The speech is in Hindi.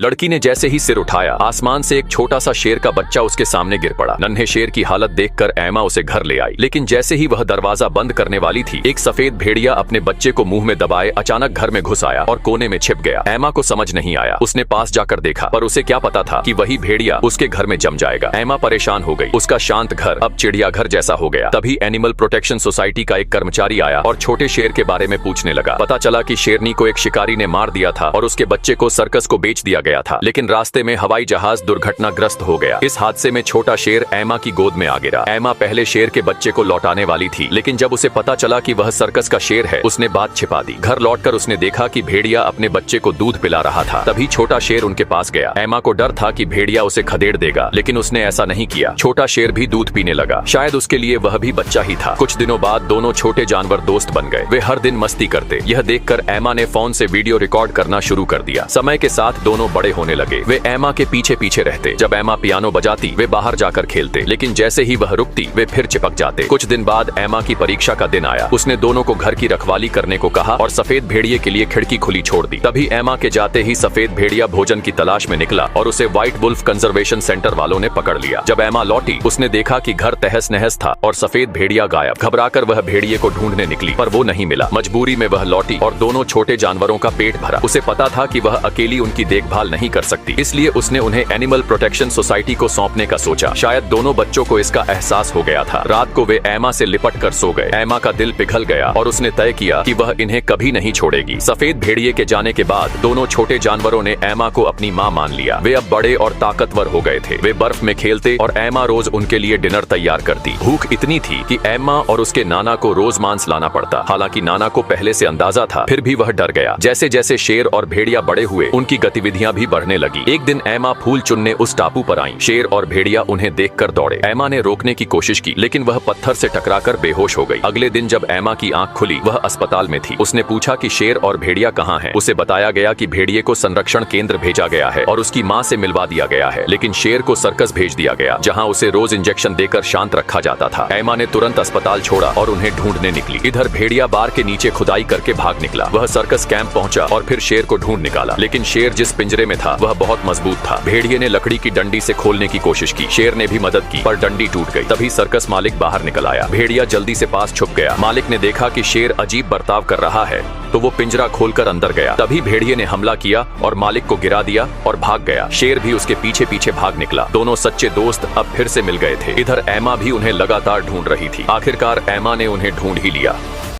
लड़की ने जैसे ही सिर उठाया, आसमान से एक छोटा सा शेर का बच्चा उसके सामने गिर पड़ा। नन्हे शेर की हालत देखकर एमा उसे घर ले आई, लेकिन जैसे ही वह दरवाजा बंद करने वाली थी, एक सफेद भेड़िया अपने बच्चे को मुंह में दबाए अचानक घर में घुस आया और कोने में छिप गया। एमा को समझ नहीं आया। उसने पास जाकर देखा, पर उसे क्या पता था कि वही भेड़िया उसके घर में जम जाएगा। एमा परेशान हो गई। उसका शांत घर अब चिड़ियाघर जैसा हो गया। तभी एनिमल प्रोटेक्शन सोसाइटी का एक कर्मचारी आया और छोटे शेर के बारे में पूछने लगा। पता चला कि शेरनी को एक शिकारी ने मार दिया था और उसके बच्चे को सर्कस को बेच दिया गया था, लेकिन रास्ते में हवाई जहाज दुर्घटनाग्रस्त हो गया। इस हादसे में छोटा शेर एमा की गोद में आ गिरा। एमा पहले शेर के बच्चे को लौटाने वाली थी, लेकिन जब उसे पता चला कि वह सर्कस का शेर है, उसने बात छिपा दी। घर लौटकर उसने देखा कि भेड़िया अपने बच्चे को दूध पिला रहा था। तभी छोटा शेर उनके पास गया। एमा को डर था कि भेड़िया उसे खदेड़ देगा, लेकिन उसने ऐसा नहीं किया। छोटा शेर भी दूध पीने लगा। शायद उसके लिए वह भी बच्चा ही था। कुछ दिनों बाद दोनों छोटे जानवर दोस्त बन गए। वे हर दिन मस्ती करते। यह देखकर एमा ने फोन से वीडियो रिकॉर्ड करना शुरू कर दिया। समय के साथ दोनों बड़े होने लगे। वे एमा के पीछे पीछे रहते। जब एमा पियानो बजाती, वे बाहर जाकर खेलते, लेकिन जैसे ही वह रुकती, वे फिर चिपक जाते। कुछ दिन बाद एमा की परीक्षा का दिन आया। उसने दोनों को घर की रखवाली करने को कहा और सफेद भेड़िए के लिए खिड़की खुली छोड़ दी। तभी एमा के जाते ही सफेद भेड़िया भोजन की तलाश में निकला और उसे व्हाइट वुल्फ कंजर्वेशन सेंटर वालों ने पकड़ लिया। जब एमा लौटी, उसने देखा कि घर तहस नहस था और सफेद भेड़िया गायब। घबराकर वह भेड़िए को ढूंढने निकली, पर वो नहीं मिला। मजबूरी में वह लौटी और दोनों छोटे जानवरों का पेट भरा। उसे पता था कि वह अकेली उनकी देखभाल नहीं कर सकती, इसलिए उसने उन्हें एनिमल प्रोटेक्शन सोसाइटी को सौंपने का सोचा। शायद दोनों बच्चों को इसका एहसास हो गया था। रात को वे एमा से लिपट कर सो गए। एमा का दिल पिघल गया और उसने तय किया कि वह इन्हें कभी नहीं छोड़ेगी। सफेद भेड़िए के जाने के बाद दोनों छोटे जानवरों ने एमा को अपनी माँ मान लिया। वे अब बड़े और ताकतवर हो गए थे। वे बर्फ में खेलते और एमा रोज उनके लिए डिनर तैयार करती। भूख इतनी थी कि एमा और उसके नाना को रोज मांस लाना पड़ता। हालांकि नाना को पहले से अंदाजा था, फिर भी वह डर गया। जैसे जैसे शेर और भेड़िया बड़े हुए, उनकी गतिविधियां भी बढ़ने लगी। एक दिन एमा फूल चुनने उस टापू पर आई। शेर और भेड़िया उन्हें देखकर दौड़े। एमा ने रोकने की कोशिश की, लेकिन वह पत्थर से टकराकर बेहोश हो गई। अगले दिन जब एमा की आंख खुली, वह अस्पताल में थी। उसने पूछा कि शेर और भेड़िया कहाँ हैं। उसे बताया गया कि भेड़िए को संरक्षण केंद्र भेजा गया है और उसकी माँ से मिलवा दिया गया है, लेकिन शेर को सर्कस भेज दिया गया, जहाँ उसे रोज इंजेक्शन देकर शांत रखा जाता था। एमा ने तुरंत अस्पताल छोड़ा और उन्हें ढूंढने निकली। इधर भेड़िया बार के नीचे खुदाई करके भाग निकला। वह सर्कस कैंप पहुंचा और फिर शेर को ढूंढ निकाला, लेकिन शेर जिस पिंजरे में था वह बहुत मजबूत था। भेड़िए ने लकड़ी की डंडी से खोलने की कोशिश की। शेर ने भी मदद की, पर डंडी टूट गई। तभी सर्कस मालिक बाहर निकल आया। भेड़िया जल्दी से पास छुप गया। मालिक ने देखा कि शेर अजीब बर्ताव कर रहा है, तो वो पिंजरा खोलकर अंदर गया। तभी भेड़िए ने हमला किया और मालिक को गिरा दिया और भाग गया। शेर भी उसके पीछे पीछे भाग निकला। दोनों सच्चे दोस्त अब फिर से मिल गए थे। इधर एमा भी उन्हें लगातार ढूंढ रही थी। आखिरकार एमा ने उन्हें ढूंढ ही लिया।